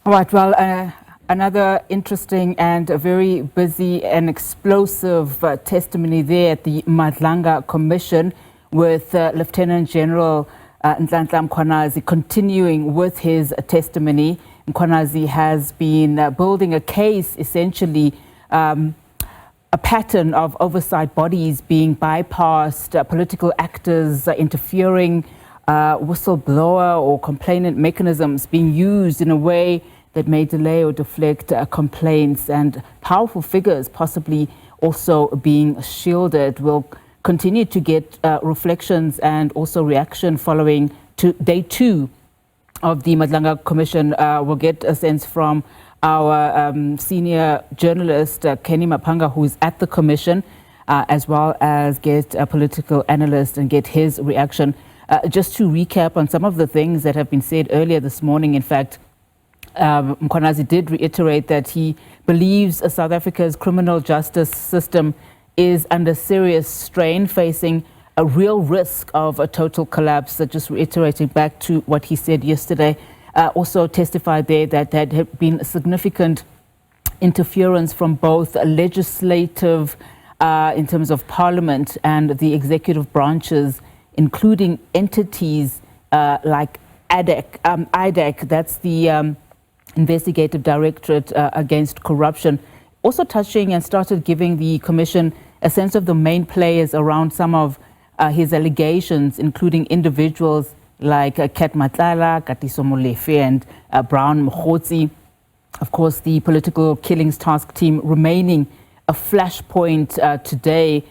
All right, well, another interesting and very busy and explosive testimony there at the Madlanga Commission with Lieutenant General Nhlanhla Mkhwanazi continuing with his testimony. Mkhwanazi has been building a case, essentially a pattern of oversight bodies being bypassed, political actors interfering, whistleblower or complainant mechanisms being used in a way that may delay or deflect complaints, and powerful figures possibly also being shielded. We'll continue to get reflections and also reaction following to day 2 of the Madlanga Commission. We'll get a sense from our senior journalist, Canny Maphanga, who's at the commission, as well as get a political analyst and get his reaction. Just to recap on some of the things that have been said earlier this morning, in fact, Mkhwanazi did reiterate that he believes South Africa's criminal justice system is under serious strain, facing a real risk of a total collapse. Just reiterating back to what he said yesterday, also testified there that there had been significant interference from both legislative, in terms of parliament, and the executive branches, including entities like IDAC, that's the Investigative Directorate Against Corruption, also touching and started giving the Commission a sense of the main players around some of his allegations, including individuals like Kat Matlala, Katiso Molefe, and Brown Mkhotsi. Of course, the Political Killings Task Team remaining a flashpoint today,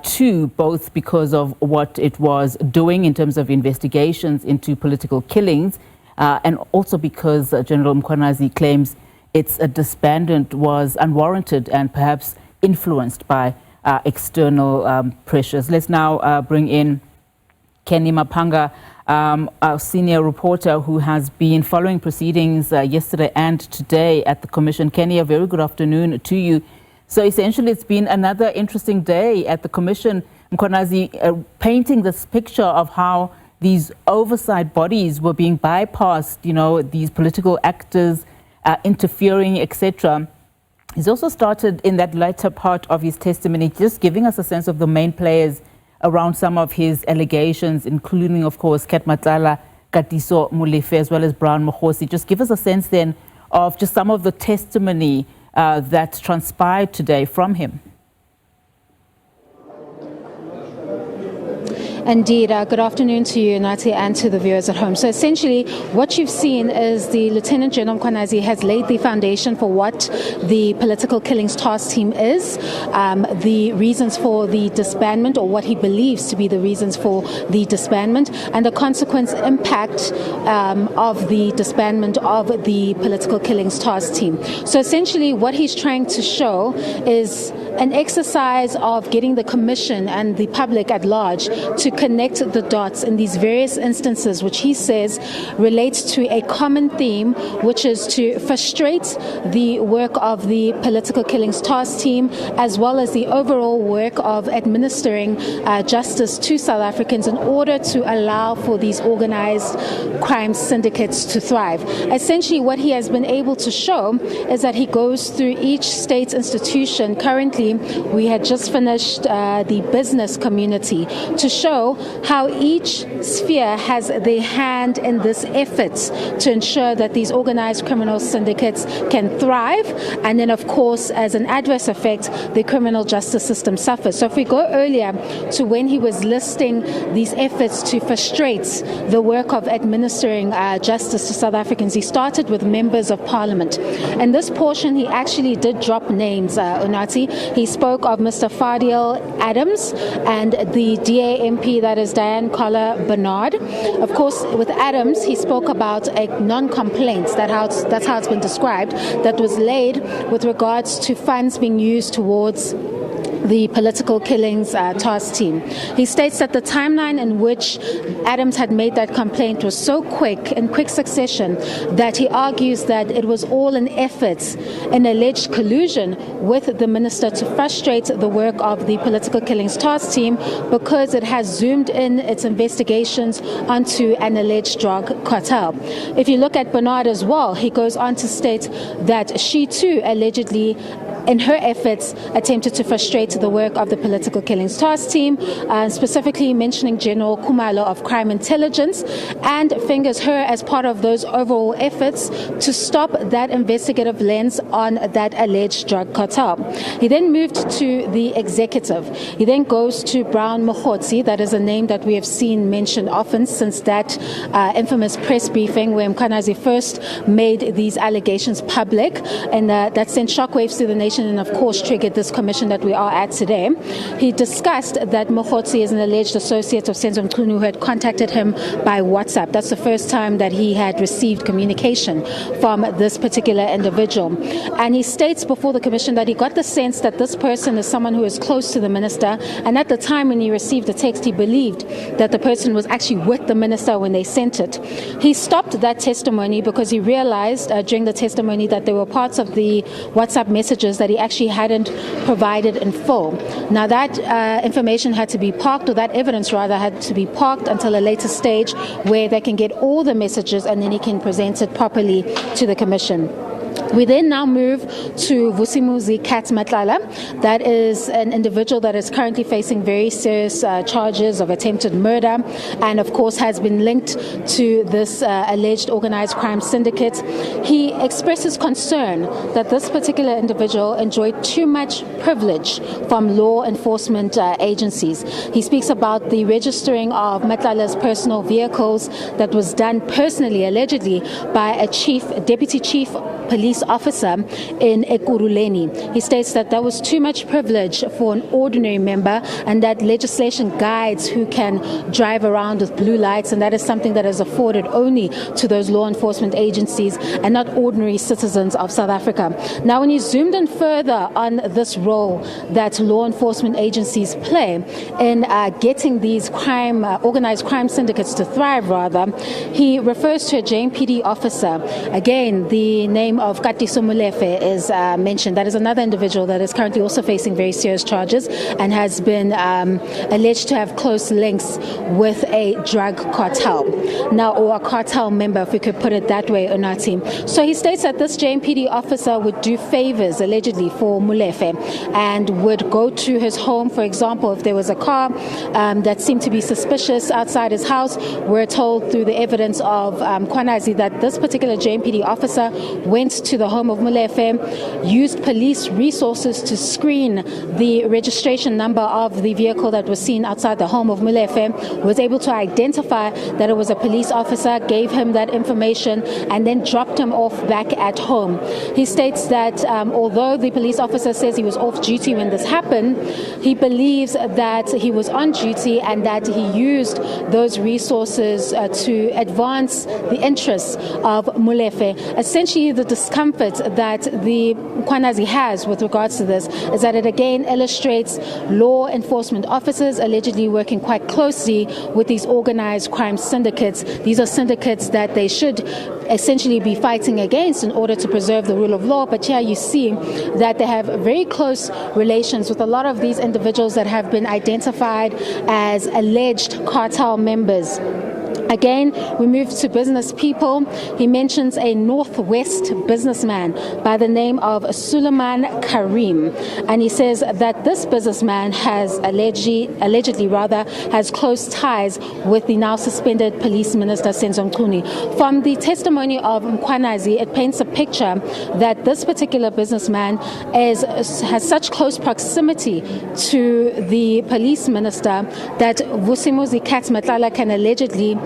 too, both because of what it was doing in terms of investigations into political killings, and also because General Mkhwanazi claims its disbandment was unwarranted and perhaps influenced by external pressures. Let's now bring in Canny Maphanga, our senior reporter who has been following proceedings yesterday and today at the Commission. Canny, a very good afternoon to you. So essentially, it's been another interesting day at the Commission. Mkhwanazi painting this picture of how these oversight bodies were being bypassed, you know, these political actors interfering, etc. He's also started in that latter part of his testimony, just giving us a sense of the main players around some of his allegations, including, of course, Kat Matlala, Katiso Molefe, as well as Brown Mkhotsi. Just give us a sense then of just some of the testimony that transpired today from him. Indeed. Good afternoon to you, Nati, and to the viewers at home. So essentially, what you've seen is the Lieutenant General Mkhwanazi has laid the foundation for what the Political Killings Task Team is, the reasons for the disbandment, or what he believes to be the reasons for the disbandment, and the consequent impact of the disbandment of the Political Killings Task Team. So essentially, what he's trying to show is an exercise of getting the Commission and the public at large to connect the dots in these various instances, which he says relates to a common theme, which is to frustrate the work of the Political Killings Task Team, as well as the overall work of administering justice to South Africans in order to allow for these organized crime syndicates to thrive. Essentially, what he has been able to show is that he goes through each state institution. Currently, we had just finished the business community to show how each sphere has their hand in this effort to ensure that these organized criminal syndicates can thrive, and then, of course, as an adverse effect, the criminal justice system suffers. So if we go earlier to when he was listing these efforts to frustrate the work of administering justice to South Africans, he started with members of parliament. In this portion, he actually did drop names, Unati. He spoke of Mr. Fadil Adams and the DA MP, that is Diane Collar Bernard. Of course, with Adams, he spoke about a non-complaint, that's how it's been described, that was laid with regards to funds being used towards the political killings task team. He states that the timeline in which Adams had made that complaint was so quick, in quick succession, that he argues that it was all an effort, an alleged collusion with the minister to frustrate the work of the political killings task team because it has zoomed in its investigations onto an alleged drug cartel. If you look at Bernard as well, he goes on to state that she too allegedly in her efforts attempted to frustrate the work of the political killings task team, specifically mentioning General Khumalo of Crime Intelligence, and fingers her as part of those overall efforts to stop that investigative lens on that alleged drug cartel. He then moved to the executive. He then goes to Brown Mkhwanazi, that is a name that we have seen mentioned often since that infamous press briefing where Mkhwanazi first made these allegations public, and that sent shockwaves to the nation and of course triggered this commission that we are at today. He discussed that Mkhwanazi is an alleged associate of Senzo Mchunu who had contacted him by WhatsApp. That's the first time that he had received communication from this particular individual. And he states before the commission that he got the sense that this person is someone who is close to the minister, and at the time when he received the text he believed that the person was actually with the minister when they sent it. He stopped that testimony because he realized during the testimony that there were parts of the WhatsApp messages that he actually hadn't provided in full. Now that information had to be parked, or that evidence rather had to be parked until a later stage where they can get all the messages and then he can present it properly to the commission. We then now move to Vusimuzi Matlala. That is an individual that is currently facing very serious charges of attempted murder and of course has been linked to this alleged organized crime syndicate. He expresses concern that this particular individual enjoyed too much privilege from law enforcement agencies. He speaks about the registering of Matlala's personal vehicles that was done personally, allegedly, by a deputy chief police officer in Ekurhuleni. He states that that was too much privilege for an ordinary member and that legislation guides who can drive around with blue lights, and that is something that is afforded only to those law enforcement agencies and not ordinary citizens of South Africa. Now, when he zoomed in further on this role that law enforcement agencies play in getting these organized crime syndicates to thrive, rather, he refers to a JMPD officer. Again, the name of Katiso Molefe is mentioned. That is another individual that is currently also facing very serious charges and has been alleged to have close links with a drug cartel. Now, or a cartel member, if we could put it that way, Onati. So he states that this JMPD officer would do favors, allegedly, for Molefe and would go to his home, for example, if there was a car that seemed to be suspicious outside his house. We're told through the evidence of Mkhwanazi that this particular JMPD officer went to the home of Molefe, used police resources to screen the registration number of the vehicle that was seen outside the home of Molefe, was able to identify that it was a police officer, gave him that information, and then dropped him off back at home. He states that although the police officer says he was off duty when this happened, he believes that he was on duty and that he used those resources to advance the interests of Molefe. Essentially, the discomfort that the Mkhwanazi has with regards to this is that it again illustrates law enforcement officers allegedly working quite closely with these organized crime syndicates. These are syndicates that they should essentially be fighting against in order to preserve the rule of law, but here you see that they have very close relations with a lot of these individuals that have been identified as alleged cartel members. Again, we move to business people. He mentions a Northwest businessman by the name of Suleiman Karim. And he says that this businessman has allegedly has close ties with the now suspended police minister Senzo Mchunu. From the testimony of Mkhwanazi, it paints a picture that this particular businessman has such close proximity to the police minister that Vusimuzi Matlala can allegedly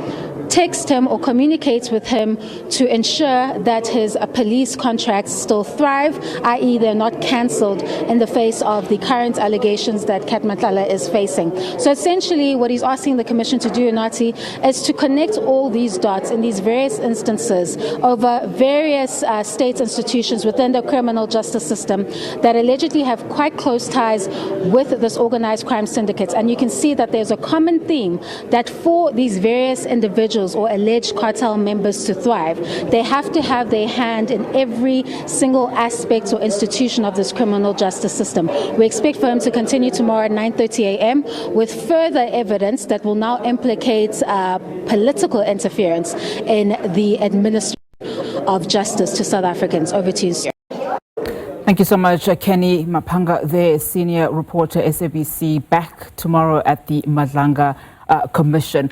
text him or communicate with him to ensure that his police contracts still thrive, i.e. they're not cancelled in the face of the current allegations that Cat Matlala is facing. So essentially what he's asking the Commission to do, Nati, is to connect all these dots in these various instances over various state institutions within the criminal justice system that allegedly have quite close ties with this organized crime syndicate. And you can see that there's a common theme that for these various individuals or alleged cartel members to thrive, they have to have their hand in every single aspect or institution of this criminal justice system. We expect for him to continue tomorrow at 9:30 a.m. with further evidence that will now implicate political interference in the administration of justice to South Africans. Over to you, sir. Thank you so much, Canny. Maphanga, there, senior reporter, SABC, back tomorrow at the Madlanga Commission.